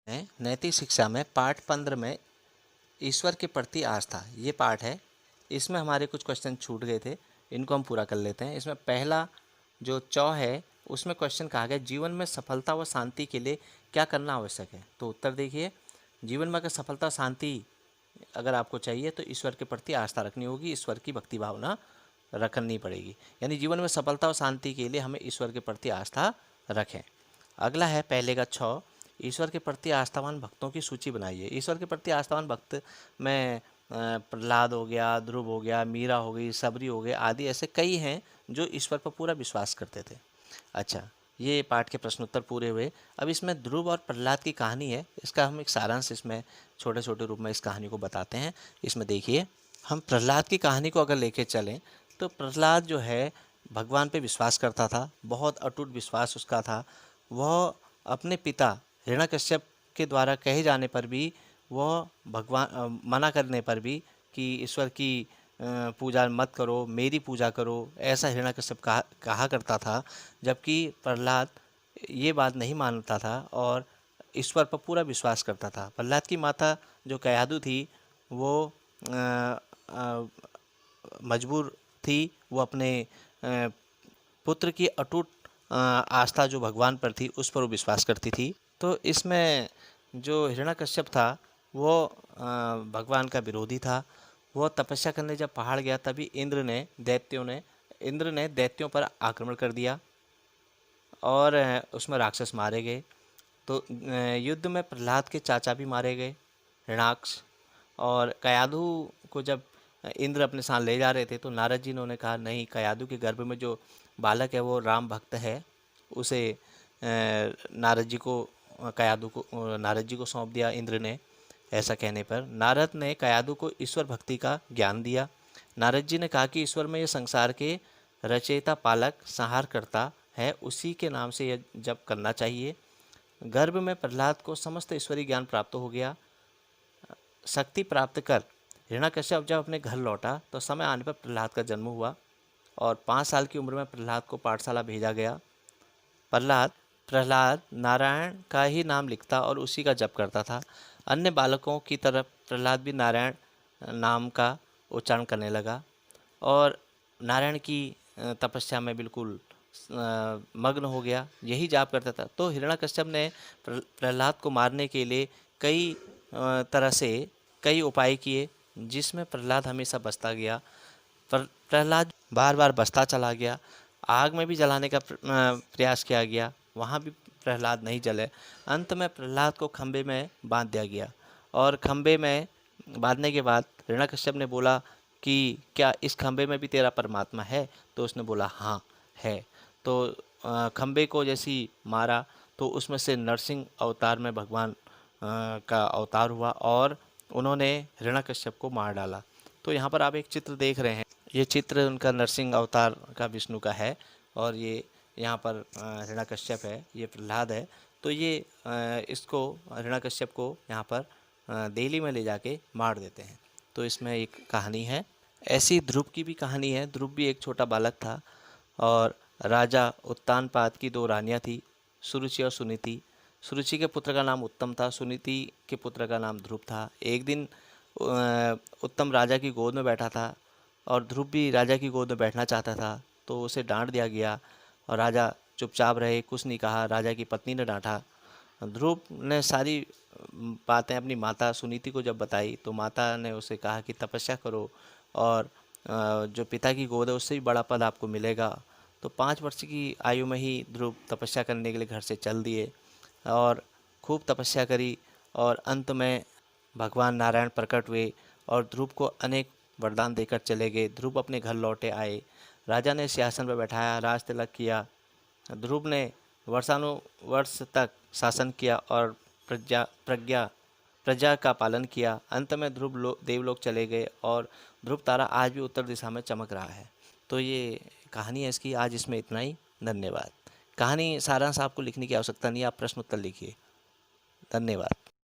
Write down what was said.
नैतिक शिक्षा में पाठ 15 में ईश्वर के प्रति आस्था, ये पाठ है। इसमें हमारे कुछ क्वेश्चन छूट गए थे, इनको हम पूरा कर लेते हैं। इसमें पहला जो चौ है उसमें क्वेश्चन कहा गया, जीवन में सफलता व शांति के लिए क्या करना आवश्यक है। तो उत्तर देखिए, जीवन में अगर सफलता शांति अगर आपको चाहिए तो ईश्वर के प्रति आस्था रखनी होगी, ईश्वर की भक्ति भावना रखनी पड़ेगी। यानी जीवन में सफलता और शांति के लिए हमें ईश्वर के प्रति आस्था रखें। अगला है पहले का 6, ईश्वर के प्रति आस्थावान भक्तों की सूची बनाइए। ईश्वर के प्रति आस्थावान भक्त में प्रहलाद हो गया, ध्रुव हो गया, मीरा हो गई, सबरी हो गए आदि ऐसे कई हैं जो ईश्वर पर पूरा विश्वास करते थे। अच्छा, ये पाठ के प्रश्न उत्तर पूरे हुए। अब इसमें ध्रुव और प्रहलाद की कहानी है, इसका हम एक सारांश इसमें छोटे छोटे रूप में इस कहानी को बताते हैं। इसमें देखिए, हम प्रहलाद की कहानी को अगर लेके चलें तो प्रहलाद जो है भगवान पे विश्वास करता था, बहुत अटूट विश्वास उसका था। वह अपने पिता हिरण्यकश्यप के द्वारा कहे जाने पर भी, वह भगवान मना करने पर भी कि ईश्वर की पूजा मत करो, मेरी पूजा करो, ऐसा हिरण्यकश्यप कहा करता था। जबकि प्रहलाद ये बात नहीं मानता था और ईश्वर पर पूरा विश्वास करता था। प्रहलाद की माता जो कयाधु थी वो मजबूर थी, वो अपने पुत्र की अटूट आस्था जो भगवान पर थी उस पर वो विश्वास करती थी। तो इसमें जो हिरण्यकश्यप था वो भगवान का विरोधी था। वो तपस्या करने जब पहाड़ गया तभी इंद्र ने दैत्यों पर आक्रमण कर दिया और उसमें राक्षस मारे गए। तो युद्ध में प्रहलाद के चाचा भी मारे गए, हिरणाक्ष। और कयाधु को जब इंद्र अपने साथ ले जा रहे थे तो नारद जी ने कहा, नहीं, कयाधु के गर्भ में जो बालक है वो राम भक्त है, उसे नारद जी को सौंप दिया इंद्र ने। ऐसा कहने पर नारद ने कयाधु को ईश्वर भक्ति का ज्ञान दिया। नारद जी ने कहा कि ईश्वर में ये संसार के रचयिता, पालक, संहार करता है, उसी के नाम से यह जप करना चाहिए। गर्भ में प्रहलाद को समस्त ईश्वरीय ज्ञान प्राप्त हो गया। शक्ति प्राप्त कर हिरण्यकश्यप जब अपने घर लौटा तो समय आने पर प्रहलाद का जन्म हुआ और 5 साल की उम्र में प्रहलाद को पाठशाला भेजा गया। प्रहलाद नारायण का ही नाम लिखता और उसी का जप करता था। अन्य बालकों की तरफ प्रहलाद भी नारायण नाम का उच्चारण करने लगा और नारायण की तपस्या में बिल्कुल मग्न हो गया, यही जाप करता था। तो हिरण्यकश्यप ने प्रहलाद को मारने के लिए कई तरह से कई उपाय किए, जिसमें प्रहलाद हमेशा बचता गया। प्रहलाद बार बार बचता चला गया। आग में भी जलाने का प्रयास किया गया, वहाँ भी प्रहलाद नहीं जले। अंत में प्रहलाद को खंबे में बांध दिया गया और खंबे में बांधने के बाद हिरण्यकश्यप ने बोला कि क्या इस खंबे में भी तेरा परमात्मा है? तो उसने बोला हाँ है। तो खंबे को जैसी मारा तो उसमें से नरसिंह अवतार में भगवान का अवतार हुआ और उन्होंने हिरण्यकश्यप को मार डाला। तो यहाँ पर आप एक चित्र देख रहे हैं, ये चित्र उनका नरसिंह अवतार का विष्णु का है और ये यहाँ पर हिरण्यकश्यप है, ये प्रहलाद है। तो ये इसको हिरण्यकश्यप को यहाँ पर दिल्ली में ले जाके मार देते हैं। तो इसमें एक कहानी है। ऐसी ध्रुव की भी कहानी है। ध्रुव भी एक छोटा बालक था और राजा उत्तानपाद की 2 रानियाँ थी, सुरुचि और सुनीति। सुरुचि के पुत्र का नाम उत्तम था, सुनीति के पुत्र का नाम ध्रुव था। एक दिन उत्तम राजा की गोद में बैठा था और ध्रुव भी राजा की गोद में बैठना चाहता था, तो उसे डांट दिया गया और राजा चुपचाप रहे, कुछ नहीं कहा। राजा की पत्नी ने डांटा। ध्रुव ने सारी बातें अपनी माता सुनीति को जब बताई तो माता ने उसे कहा कि तपस्या करो और जो पिता की गोद है उससे भी बड़ा पद आपको मिलेगा। तो 5 वर्ष की आयु में ही ध्रुव तपस्या करने के लिए घर से चल दिए और खूब तपस्या करी और अंत में भगवान नारायण प्रकट हुए और ध्रुव को अनेक वरदान देकर चले गए। ध्रुव अपने घर लौटे आए, राजा ने सिंहासन पर बैठाया, राज तिलक किया। ध्रुव ने वर्षानुवर्ष तक शासन किया और प्रजा का पालन किया। अंत में ध्रुव देवलोक चले गए और ध्रुव तारा आज भी उत्तर दिशा में चमक रहा है। तो ये कहानी है इसकी। आज इसमें इतना ही। धन्यवाद। कहानी सारांश आपको लिखने की आवश्यकता नहीं है, आप प्रश्न उत्तर लिखिए। धन्यवाद।